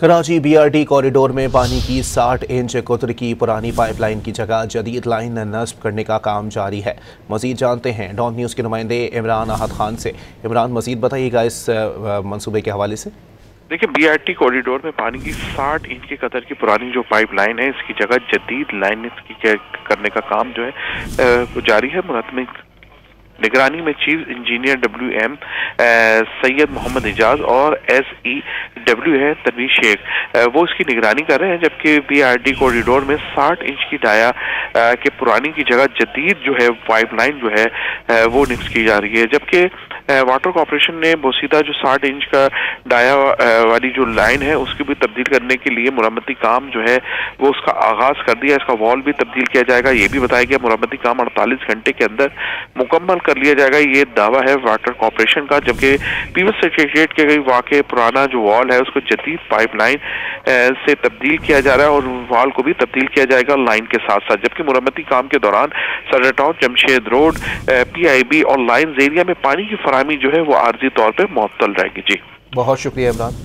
Karachi BRT corridor में पानी की 60 इंच कुतर की पुरानी पाइपलाइन की जगह जदीद लाइन नस्ब करने का काम जारी है। मजीद जानते हैं डॉन न्यूज़ के नुमाइंदे इमरान अहद खान से। इमरान, मजीद बताइएगा इस मंसूबे के हवाले से। देखिए, बीआरटी कॉरिडोर में पानी की 60 इंच के कतर की पुरानी जो पाइपलाइन है, इसकी जगह जदीद लाइन इसकी करने का काम जो है जारी है। मुरतब निगरानी में chief engineer WM Syed Mohammad Ejaz और SEW है तनवीर शेख, वो इसकी निगरानी कर रहे हैं। जबकि बीआरटी कॉरिडोर में 60 इंच की डाया के पुरानी की जगह जदीद जो है पाइपलाइन जो है वो निक्स की जा रही है। जबकि वाटर कॉर्पोरेशन ने बोसीदा जो 60 इंच का डाया वाली जो लाइन है उसकी भी तब्दील करने के लिए मुरम्मती काम जो है वो उसका आगाज कर दिया। इसका वॉल भी तब्दील किया जाएगा। ये भी बताया गया मुरम्मती काम 48 घंटे के अंदर मुकम्मल कर लिया जाएगा। ये दावा है वाटर कॉर्पोरेशन का। जबकि पीएस सेक्रेटरिएट के वाक़ पुराना जो वॉल है उसको जदीद पाइपलाइन से तब्दील किया जा रहा है और वॉल को भी तब्दील किया जाएगा लाइन के साथ साथ। जबकि मुरम्मती काम के दौरान सदर टाउन, जमशेद रोड, PIB और लाइन्स एरिया में पानी की फराहमी जो है वो आर्जी तौर पर मुअत्तल रहेगी। जी, बहुत शुक्रिया इमरान।